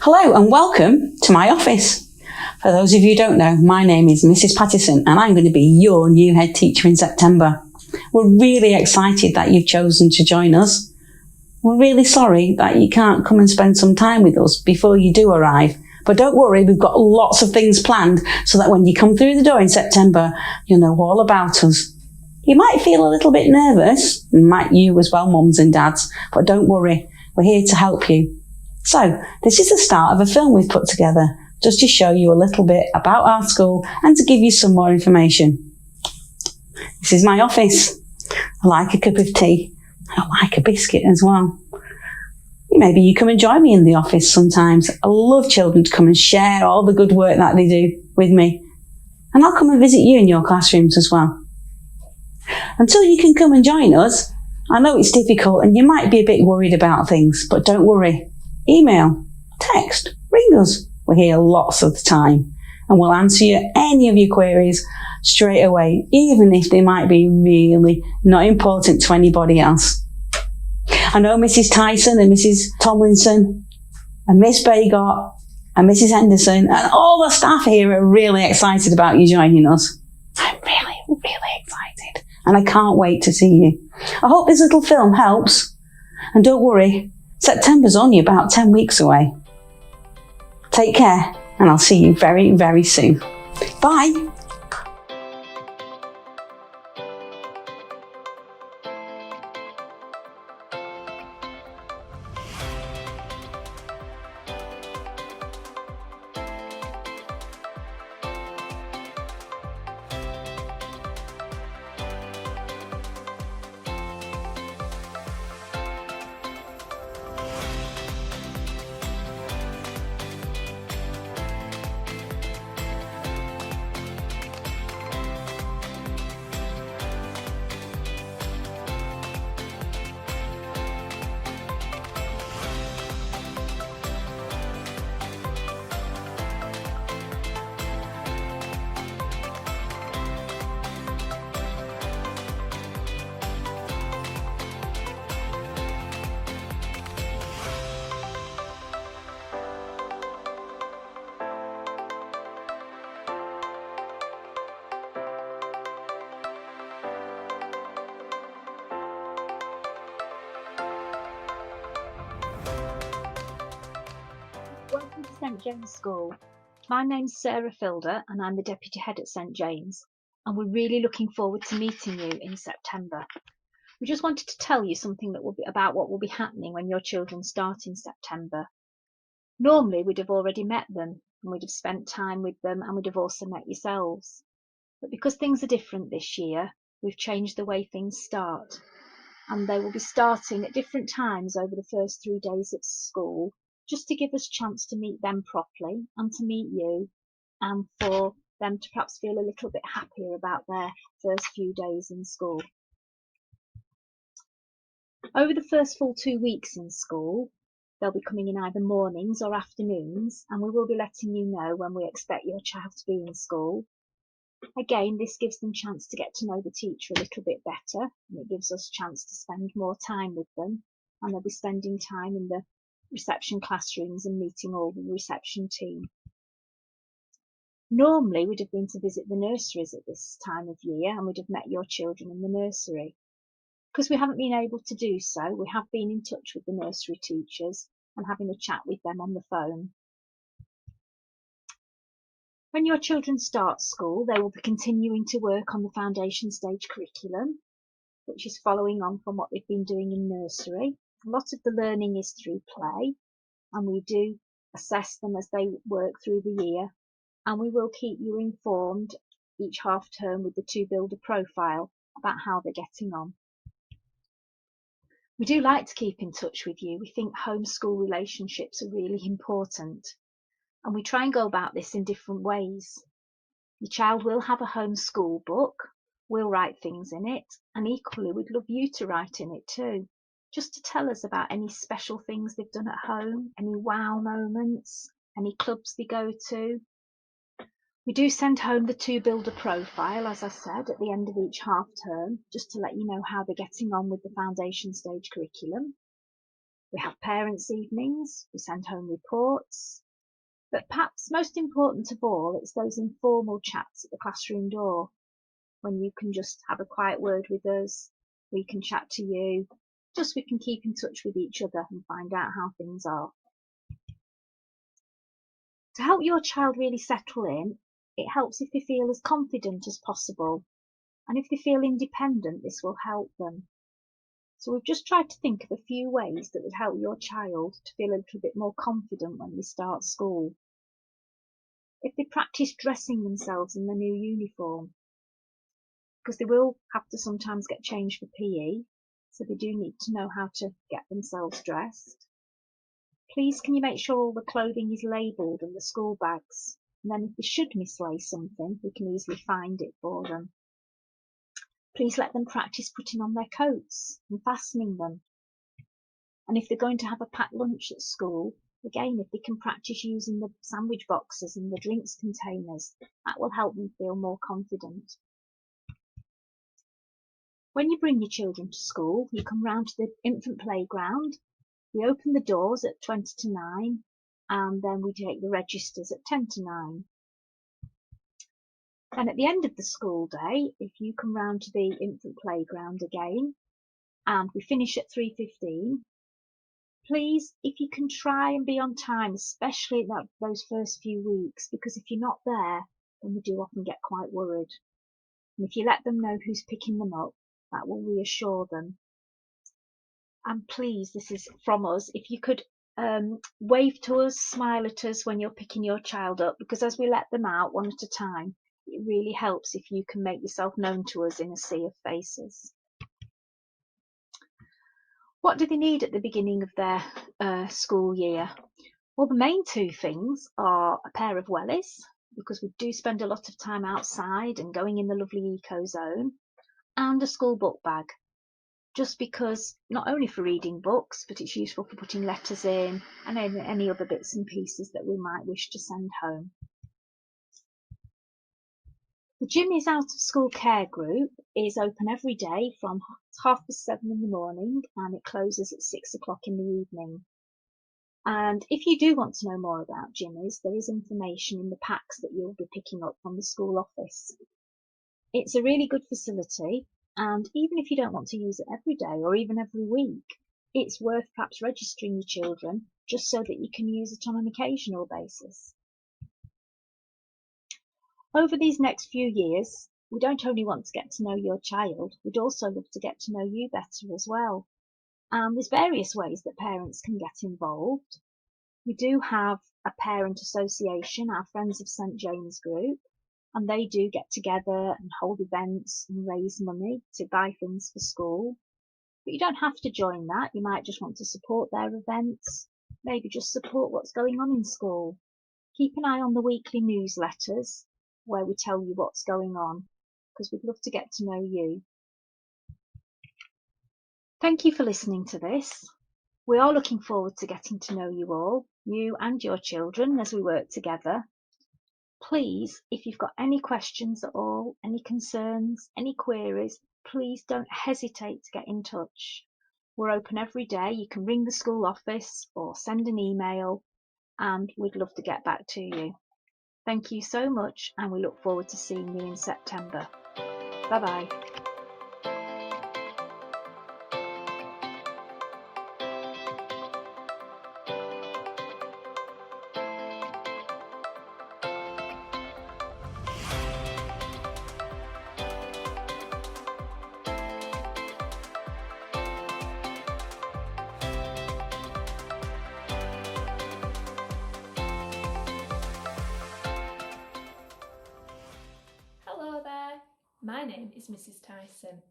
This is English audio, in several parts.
Hello and welcome to my office. For those of you who don't know, my name is Mrs. Pattison and I'm going to be your new head teacher in September. We're really excited that you've chosen to join us. We're really sorry that you can't come and spend some time with us before you do arrive. But don't worry, we've got lots of things planned so that when you come through the door in September, you'll know all about us. You might feel a little bit nervous, might you as well, mums and dads, but don't worry, we're here to help you. So, this is the start of a film we've put together, just to show you a little bit about our school and to give you some more information. This is my office. I like a cup of tea. I like a biscuit as well. Maybe you come and join me in the office sometimes. I love children to come and share all the good work that they do with me. And I'll come and visit you in your classrooms as well. Until you can come and join us, I know it's difficult and you might be a bit worried about things, but don't worry. Email, text, ring us. We're here lots of the time and we'll answer any of your queries straight away, even if they might be really not important to anybody else. I know Mrs. Tyson and Mrs. Tomlinson and Miss Bagott and Mrs. Henderson and all the staff here are really excited about you joining us. I'm really excited and I can't wait to see you. I hope this little film helps. And don't worry, September's only about 10 weeks away. Take care and I'll see you very, very soon. Bye. Welcome to St. James School. My name's Sarah Filder and I'm the Deputy Head at St. James, and we're really looking forward to meeting you in September. We just wanted to tell you something that will be about what will be happening when your children start in September. Normally we'd have already met them and we'd have spent time with them and we'd have also met yourselves. But because things are different this year, we've changed the way things start, and they will be starting at different times over the first 3 days at school, just to give us a chance to meet them properly and to meet you, and for them to perhaps feel a little bit happier about their first few days in school. Over the first full 2 weeks in school, they'll be coming in either mornings or afternoons, and we will be letting you know when we expect your child to be in school. Again, this gives them a chance to get to know the teacher a little bit better, and it gives us a chance to spend more time with them, and they'll be spending time in the reception classrooms and meeting all the reception team. Normally we'd have been to visit the nurseries at this time of year and we'd have met your children in the nursery. Because we haven't been able to do so, we have been in touch with the nursery teachers and having a chat with them on the phone. When your children start school, they will be continuing to work on the foundation stage curriculum, which is following on from what they've been doing in nursery. A lot of the learning is through play, and we do assess them as they work through the year, and we will keep you informed each half term with the 2 Builder profile about how they're getting on. We do like to keep in touch with you. We think home-school relationships are really important, and we try and go about this in different ways. Your child will have a home school book, we'll write things in it, and equally we'd love you to write in it too, just to tell us about any special things they've done at home, any wow moments, any clubs they go to. We do send home the 2 Builder profile, as I said, at the end of each half term, just to let you know how they're getting on with the foundation stage curriculum. We have parents' evenings, we send home reports, but perhaps most important of all, it's those informal chats at the classroom door when you can just have a quiet word with us, we can chat to you, just we can keep in touch with each other and find out how things are. To help your child really settle in, it helps if they feel as confident as possible, and if they feel independent, this will help them. So we've just tried to think of a few ways that would help your child to feel a little bit more confident when they start school. If they practice dressing themselves in their new uniform, because they will have to sometimes get changed for PE, so they do need to know how to get themselves dressed. Please can you make sure all the clothing is labelled and the school bags, and then if they should mislace something, we can easily find it for them. Please let them practice putting on their coats and fastening them. And if they're going to have a packed lunch at school, again, if they can practice using the sandwich boxes and the drinks containers, that will help them feel more confident. When you bring your children to school, you come round to the infant playground. We open the doors at 20 to 9, and then we take the registers at 10 to 9. Then at the end of the school day, if you come round to the infant playground again, and we finish at 3:15, please, if you can try and be on time, especially those first few weeks, because if you're not there, then we do often get quite worried. And if you let them know who's picking them up, that will reassure them. And please, this is from us, if you could wave to us, smile at us when you're picking your child up, because as we let them out one at a time, it really helps if you can make yourself known to us in a sea of faces. What do they need at the beginning of their school year? Well, the main two things are a pair of wellies, because we do spend a lot of time outside and going in the lovely eco zone, and a school book bag. Just because, not only for reading books, but it's useful for putting letters in and any other bits and pieces that we might wish to send home. The Jimmy's Out of School Care Group is open every day from 7:30 in the morning, and it closes at 6 o'clock in the evening. And if you do want to know more about Jimmy's, there is information in the packs that you'll be picking up from the school office. It's a really good facility, and even if you don't want to use it every day or even every week, it's worth perhaps registering your children just so that you can use it on an occasional basis. Over these next few years, we don't only want to get to know your child, we'd also love to get to know you better as well. And there's various ways that parents can get involved. We do have a parent association, our Friends of St.James group, and they do get together and hold events and raise money to buy things for school. But you don't have to join that. You might just want to support their events, maybe just support what's going on in school. Keep an eye on the weekly newsletters where we tell you what's going on, because we'd love to get to know you. Thank you for listening to this. We are looking forward to getting to know you all, you and your children, as we work together. Please, if you've got any questions at all, any concerns, any queries, please don't hesitate to get in touch. We're open every day. You can ring the school office or send an email, and we'd love to get back to you. Thank you so much, and we look forward to seeing you in September. Bye-bye. Hello there, my name is Mrs. Tyson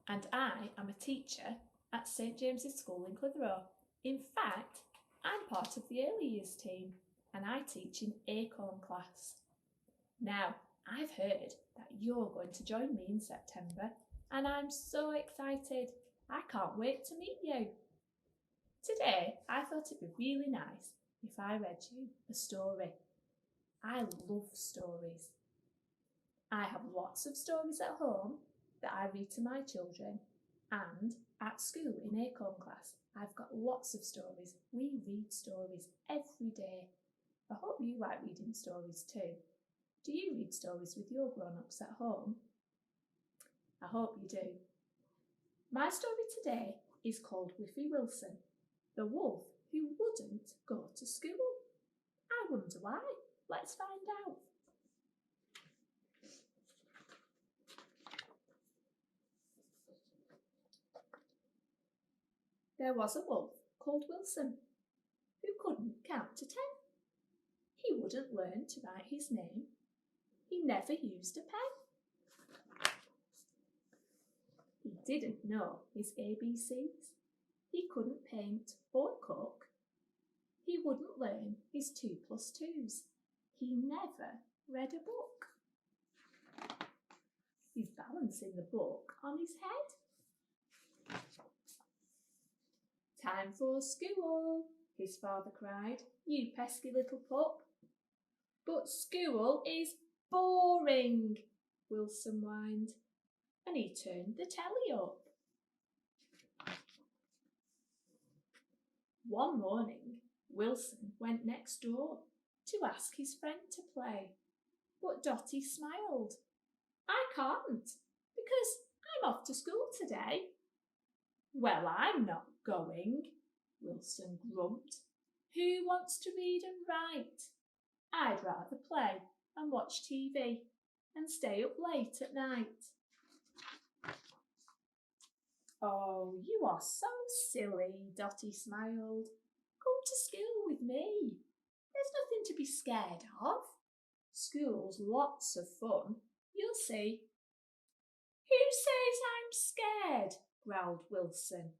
and I am a teacher at St. James's School in Clitheroe. In fact, I'm part of the early years team and I teach in Acorn class. Now, I've heard that you're going to join me in September and I'm so excited. I can't wait to meet you. Today, I thought it'd be really nice if I read you a story. I love stories. I have lots of stories at home that I read to my children, And at school in Acorn class, I've got lots of stories. We read stories every day. I hope you like reading stories too. Do you read stories with your grown-ups at home? I hope you do. My story today is called Whiffy Wilson, the wolf who wouldn't go to school. I wonder why. Let's find out. There was a wolf called Wilson who couldn't count to 10. He wouldn't learn to write his name. He never used a pen. He didn't know his ABCs. He couldn't paint or cook. He wouldn't learn his 2+2s. He never read a book. He's balancing the book on his head. Time for school, his father cried. You pesky little pup. But school is boring, Wilson whined, and he turned the telly up. One morning, Wilson went next door to ask his friend to play, but Dotty smiled. I can't, because I'm off to school today. Well, I'm not going, Wilson grumped. Who wants to read and write? I'd rather play and watch TV and stay up late at night. Oh, you are so silly, Dotty smiled. Come to school with me. There's nothing to be scared of. School's lots of fun, you'll see. Who says I'm scared? Growled Wilson.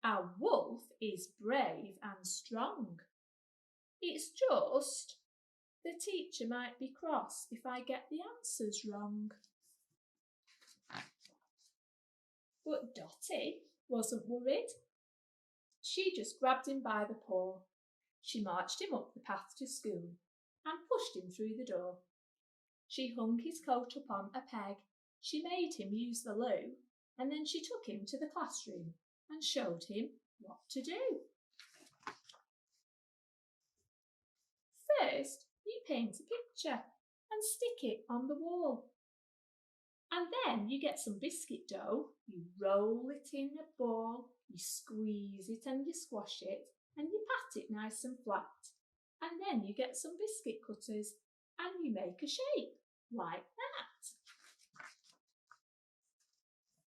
A wolf is brave and strong. It's just the teacher might be cross if I get the answers wrong. But Dotty wasn't worried. She just grabbed him by the paw. She marched him up the path to school and pushed him through the door. She hung his coat upon a peg. She made him use the loo, and then she took him to the classroom and showed him what to do. First, you paint a picture and stick it on the wall. And then you get some biscuit dough, you roll it in a ball, you squeeze it and you squash it, and you pat it nice and flat. And then you get some biscuit cutters and you make a shape like that.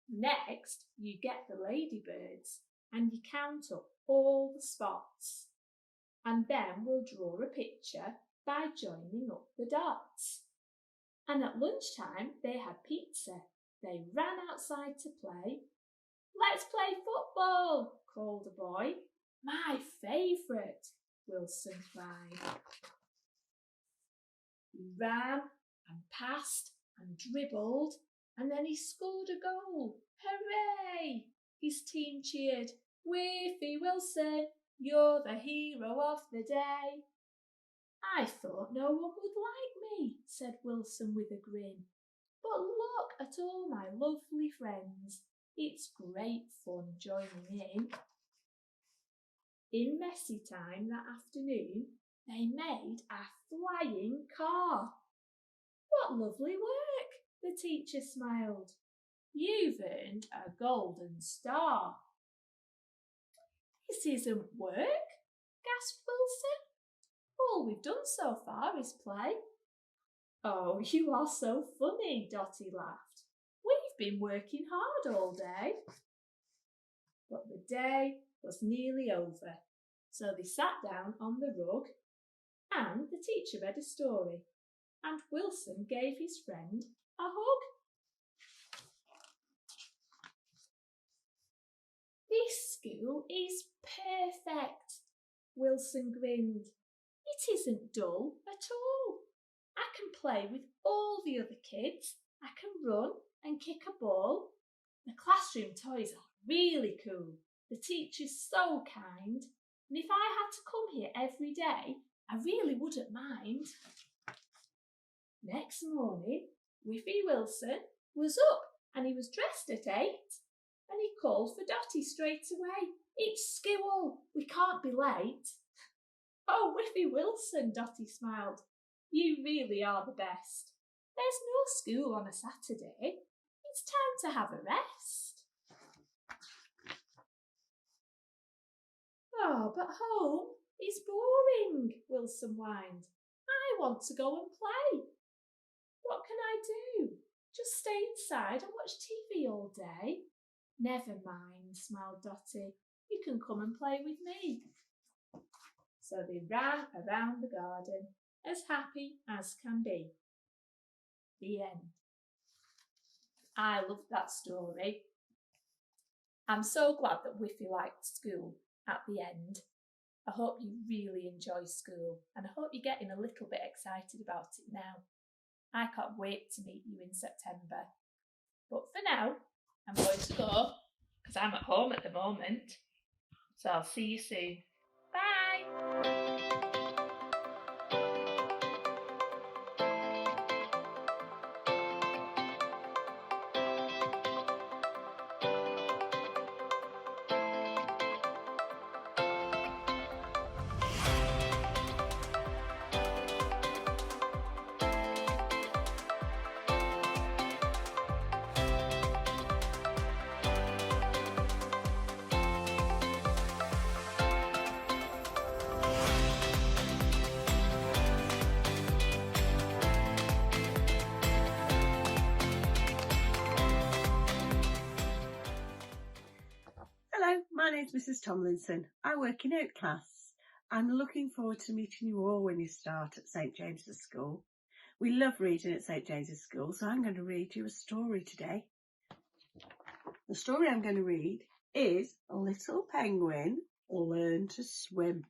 Next, you get the ladybirds and you count up all the spots. And then we'll draw a picture by joining up the dots. And at lunchtime, they had pizza. They ran outside to play. Let's play football, called a boy. My favourite, Wilson cried. He ran and passed and dribbled, and then he scored a goal. Hooray! His team cheered. Whiffy Wilson, you're the hero of the day. I thought no one would like me, said Wilson with a grin. But look at all my lovely friends. It's great fun joining in. In messy time that afternoon, they made a flying car. What lovely work, the teacher smiled. You've earned a golden star. This isn't work, gasped Wilson. All we've done so far is play. Oh, you are so funny, Dotty laughed. We've been working hard all day. But the day was nearly over, so they sat down on the rug and the teacher read a story and Wilson gave his friend a hug. This school is perfect, Wilson grinned. It isn't dull at all. I can play with all the other kids. I can run and kick a ball. The classroom toys are really cool. The teacher's so kind. And if I had to come here every day, I really wouldn't mind. Next morning, Whiffy Wilson was up and he was dressed at 8. and he called for Dotty straight away. "It's school, we can't be late." "Oh, Whiffy Wilson," Dotty smiled. "You really are the best. There's no school on a Saturday. It's time to have a rest." "Oh, but home is boring," Wilson whined. "I want to go and play." "What can I do? Just stay inside and watch TV all day?" "Never mind," smiled Dotty. "You can come and play with me." So they ran around the garden, as happy as can be. The end. I loved that story. I'm so glad that Whiffy liked school at the end. I hope you really enjoy school, and I hope you're getting a little bit excited about it now. I can't wait to meet you in September. But for now, I'm going to go because I'm at home at the moment. So I'll see you soon. Bye! Hello, my name's Mrs. Tomlinson. I work in 8th class. I'm looking forward to meeting you all when you start at St. James's School. We love reading at St. James's School, so I'm going to read you a story today. The story I'm going to read is Little Penguin Learn to Swim.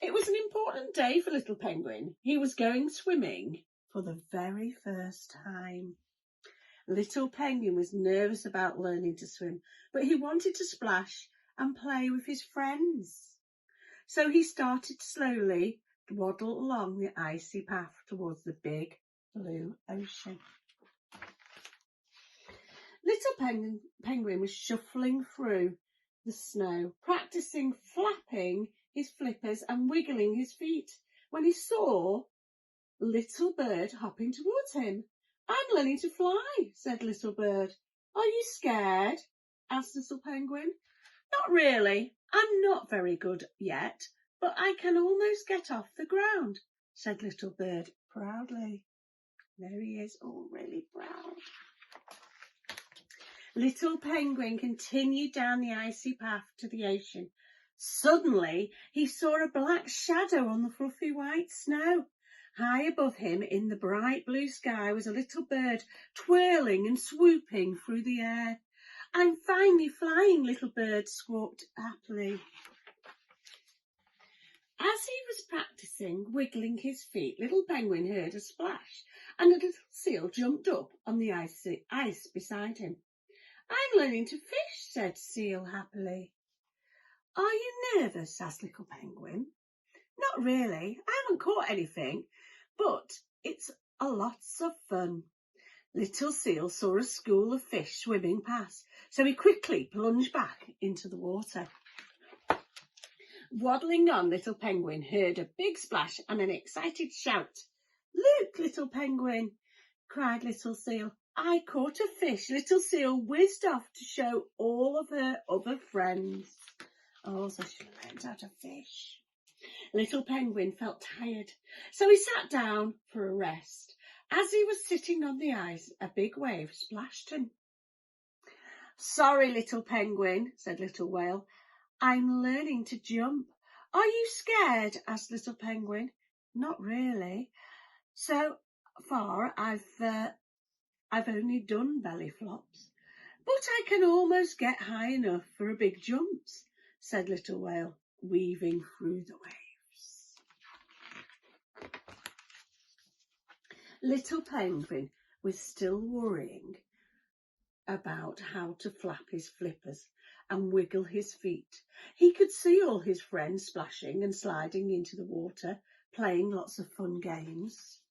It was an important day for Little Penguin. He was going swimming for the very first time. Little Penguin was nervous about learning to swim, but he wanted to splash and play with his friends. So he started to slowly waddle along the icy path towards the big blue ocean. Little Penguin was shuffling through the snow, practicing flapping his flippers and wiggling his feet, when he saw Little Bird hopping towards him. "I'm learning to fly," said Little Bird. "Are you scared?" asked Little Penguin. "Not really. I'm not very good yet, but I can almost get off the ground," said Little Bird proudly. There he is, all really proud. Little Penguin continued down the icy path to the ocean. Suddenly, he saw a black shadow on the fluffy white snow. High above him in the bright blue sky was a little bird twirling and swooping through the air. "I'm finally flying," Little Bird squawked happily. As he was practicing wiggling his feet, Little Penguin heard a splash and a little seal jumped up on the ice beside him. "I'm learning to fish," said Seal happily. "Are you nervous?" asked Little Penguin. "Not really. I haven't caught anything, but it's a lots of fun." Little Seal saw a school of fish swimming past, so he quickly plunged back into the water. Waddling on, Little Penguin heard a big splash and an excited shout. "Look, Little Penguin," cried Little Seal. "I caught a fish." Little Seal whizzed off to show all of her other friends. Oh, so she learned how to fish. Little Penguin felt tired, so he sat down for a rest. As he was sitting on the ice, a big wave splashed him. "Sorry, Little Penguin," said Little Whale. "I'm learning to jump." "Are you scared?" asked Little Penguin. "Not really. So far, I've only done belly flops, but I can almost get high enough for a big jumps," said Little Whale, weaving through the waves. Little Penguin was still worrying about how to flap his flippers and wiggle his feet. He could see all his friends splashing and sliding into the water, playing lots of fun games.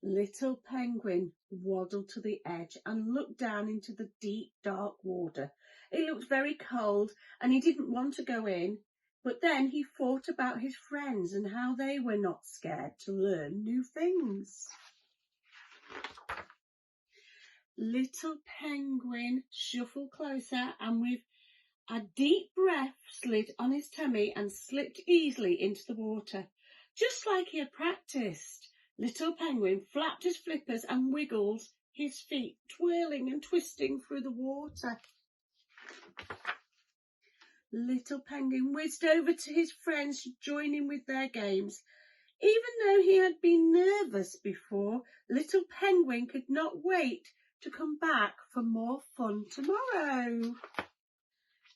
Little Penguin waddled to the edge and looked down into the deep, dark water. It looked very cold and he didn't want to go in, but then he thought about his friends and how they were not scared to learn new things. Little Penguin shuffled closer and with a deep breath slid on his tummy and slipped easily into the water, just like he had practiced. Little Penguin flapped his flippers and wiggled his feet, twirling and twisting through the water. Little Penguin whizzed over to his friends to join in with their games. Even though he had been nervous before, Little Penguin could not wait to come back for more fun tomorrow.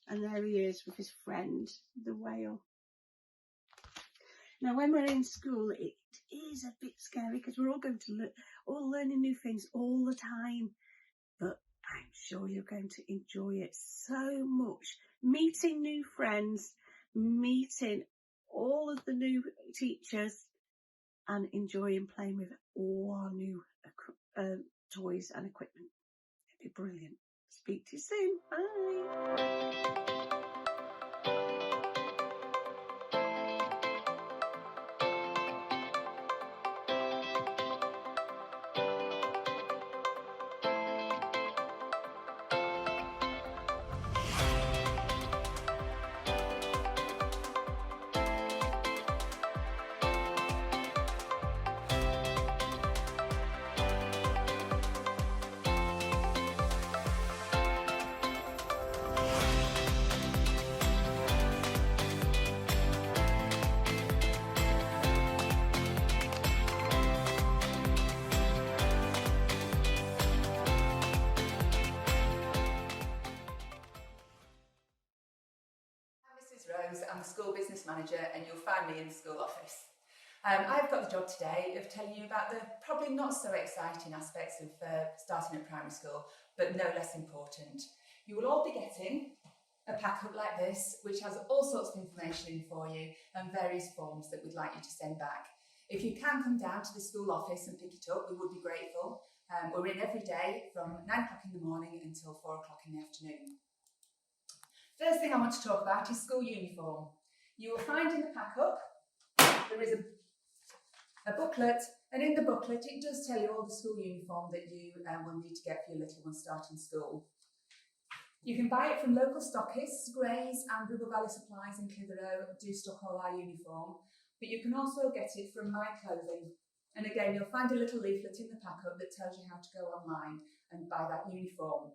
And there he is with his friend, the whale. Now, when we're in school, it is a bit scary because we're all going to learning new things all the time. But I'm sure you're going to enjoy it so much. Meeting new friends, meeting all of the new teachers, and enjoying playing with all our new toys and equipment. It'd be brilliant. Speak to you soon. Bye. Rose, I'm the school business manager and you'll find me in the school office. I've got the job today of telling you about the probably not so exciting aspects of starting at primary school, but no less important. You will all be getting a pack up like this, which has all sorts of information in for you and various forms that we'd like you to send back. If you can come down to the school office and pick it up, we would be grateful. We're in every day from 9 o'clock in the morning until 4 o'clock in the afternoon. First thing I want to talk about is school uniform. You will find in the pack-up there is a booklet, and in the booklet it does tell you all the school uniform that you will need to get for your little one starting school. You can buy it from local stockists. Grays and Ribble Valley Supplies in Clitheroe do stock all our uniform, but you can also get it from My Clothing. And again, you'll find a little leaflet in the pack-up that tells you how to go online and buy that uniform.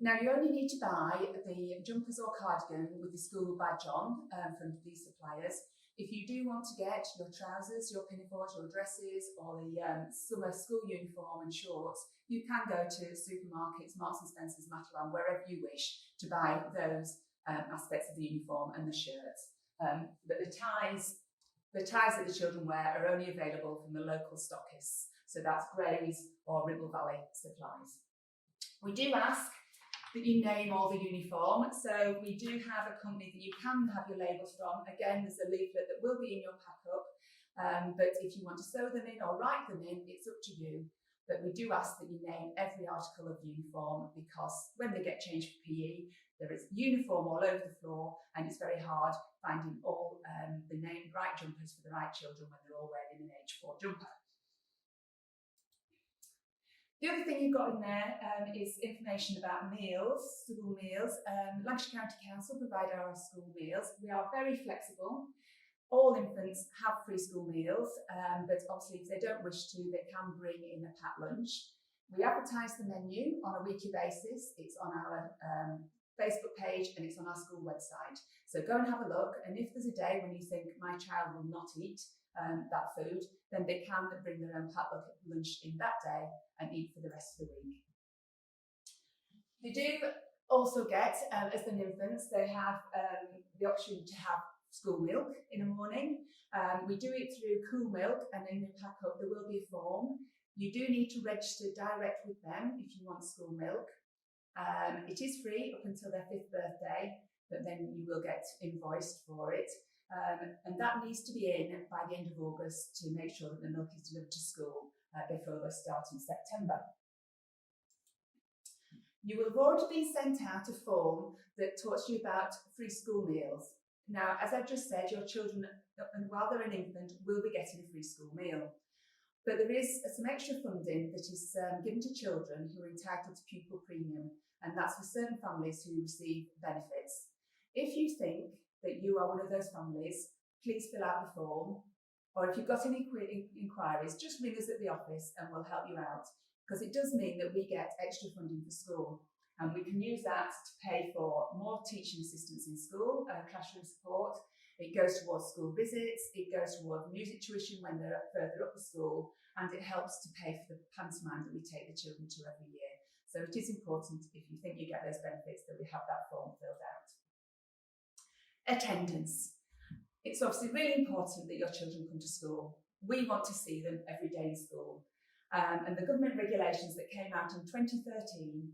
Now, you only need to buy the jumpers or cardigan with the school badge on from these suppliers. If you do want to get your trousers, your pinafores, your dresses, or the summer school uniform and shorts, you can go to supermarkets, Marks and Spencer's, Matalan, wherever you wish to buy those aspects of the uniform and the shirts. But the ties that the children wear are only available from the local stockists. So that's Grays or Ribble Valley Supplies. We do ask that you name all the uniform. So we do have a company that you can have your labels from. Again, there's a leaflet that will be in your pack-up, but if you want to sew them in or write them in, it's up to you. But we do ask that you name every article of uniform, because when they get changed for PE, there is uniform all over the floor, and it's very hard finding all the right jumpers for the right children when they're all wearing an age 4 jumper. The other thing you've got in there is information about meals, school meals. Lancashire County Council provide our school meals. We are very flexible. All infants have free school meals, but obviously if they don't wish to, they can bring in a packed lunch. We advertise the menu on a weekly basis. It's on our Facebook page and it's on our school website. So go and have a look, and if there's a day when you think my child will not eat that food, then they can bring their own packed lunch in that day and eat for the rest of the week. They do also get, as an infants, they have the option to have school milk in the morning. We do it through Cool Milk, and in the pack-up there will be a form. You do need to register direct with them if you want school milk. It is free up until their 5th birthday, but then you will get invoiced for it. and that needs to be in by the end of August to make sure that the milk is delivered to school before they start in September. You will have already been sent out a form that talks to you about free school meals. Now, as I've just said, your children, while they're an infant, will be getting a free school meal. But there is some extra funding that is given to children who are entitled to pupil premium, and that's for certain families who receive benefits. If you think that you are one of those families, please fill out the form. Or if you've got any inquiries, just ring us at the office and we'll help you out. Because it does mean that we get extra funding for school. And we can use that to pay for more teaching assistants in school, classroom support. It goes towards school visits, it goes towards music tuition when they're further up the school, and it helps to pay for the pantomime that we take the children to every year. So it is important, if you think you get those benefits, that we have that form filled out. Attendance. It's obviously really important that your children come to school. We want to see them every day in school. And the government regulations that came out in 2013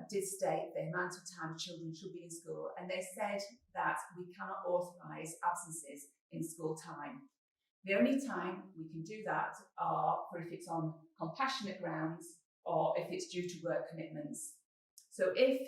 did state the amount of time children should be in school, and they said that we cannot authorise absences in school time. The only time we can do that are for if it's on compassionate grounds or if it's due to work commitments. So if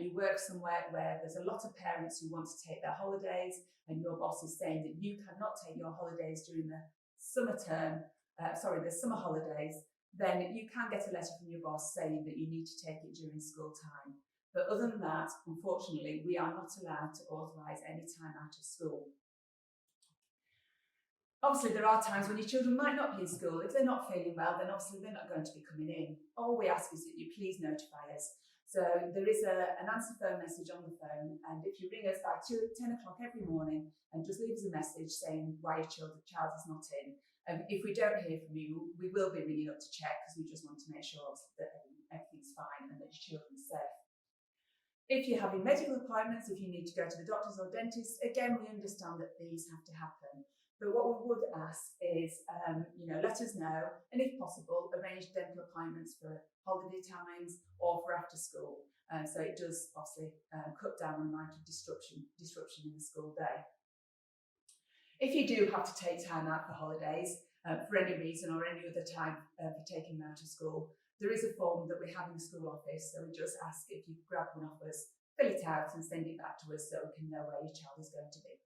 you work somewhere where there's a lot of parents who want to take their holidays and your boss is saying that you cannot take your holidays during the summer holidays, then you can get a letter from your boss saying that you need to take it during school time. But other than that, unfortunately, we are not allowed to authorise any time out of school. Obviously, there are times when your children might not be in school. If they're not feeling well, then obviously they're not going to be coming in. All we ask is that you please notify us. So there is an answer phone message on the phone, and if you ring us by 10 o'clock every morning and just leave us a message saying why your child is not in, if we don't hear from you, we will be ringing up to check, because we just want to make sure that everything's fine and that your children are safe. If you're having medical appointments, if you need to go to the doctors or dentist, again, we understand that these have to happen. But what we would ask is, let us know, and if possible, arrange dental appointments for holiday times or for after school. So it does obviously cut down on the amount of disruption in the school day. If you do have to take time out for holidays, for any reason or any other time for taking them out of school, there is a form that we have in the school office. So we just ask if you grab one of us, fill it out and send it back to us so we can know where your child is going to be.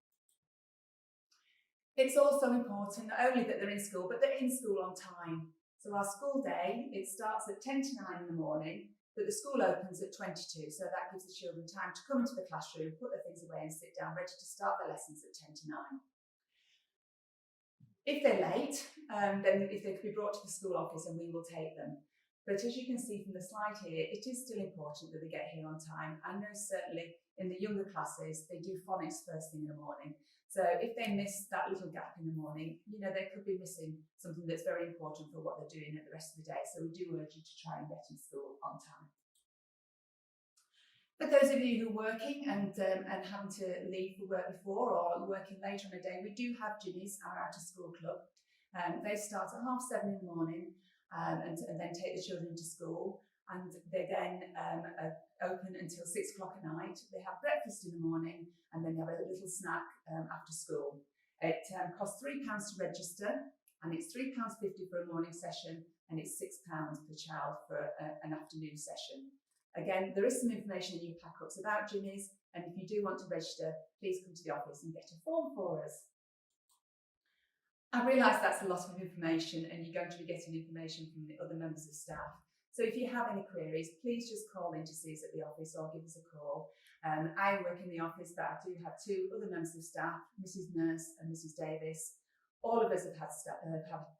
It's also important not only that they're in school, but they're in school on time. So our school day, it starts at 10 to 9 in the morning, but the school opens at 22. So that gives the children time to come into the classroom, put their things away and sit down, ready to start their lessons at 10 to 9. If they're late, then if they could be brought to the school office and we will take them. But as you can see from the slide here, it is still important that they get here on time. I know certainly in the younger classes, they do phonics first thing in the morning. So if they miss that little gap in the morning, they could be missing something that's very important for what they're doing at the rest of the day. So we do urge you to try and get in school on time. For those of you who are working and having to leave for work before or working later on a day, we do have Ginny's, our out of school club. They start at 7:30 in the morning and then take the children to school. And they then are open until 6 o'clock at night. They have breakfast in the morning and then they have a little snack after school. It costs £3 to register, and it's £3.50 for a morning session, and it's £6 per child for an afternoon session. Again, there is some information in your pack-ups about Ginny's, and if you do want to register, please come to the office and get a form for us. I realise that's a lot of information, and you're going to be getting information from the other members of staff. So if you have any queries, please just call in to see us at the office or give us a call. I work in the office, but I do have 2 other members of staff, Mrs. Nurse and Mrs. Davis. All of us have had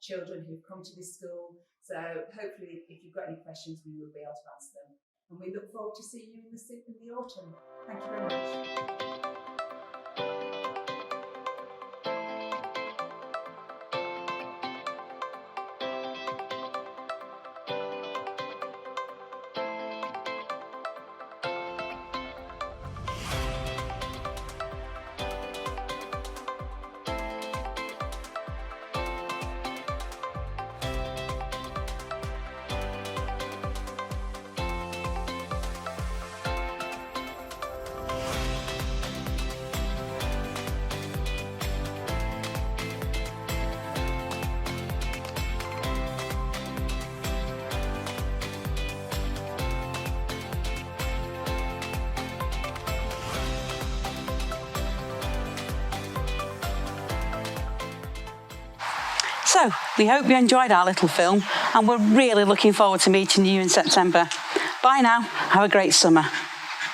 children who've come to this school. So hopefully, if you've got any questions, we will be able to answer them. And we look forward to seeing you in the autumn. Thank you very much. So, we hope you enjoyed our little film and we're really looking forward to meeting you in September. Bye now. Have a great summer.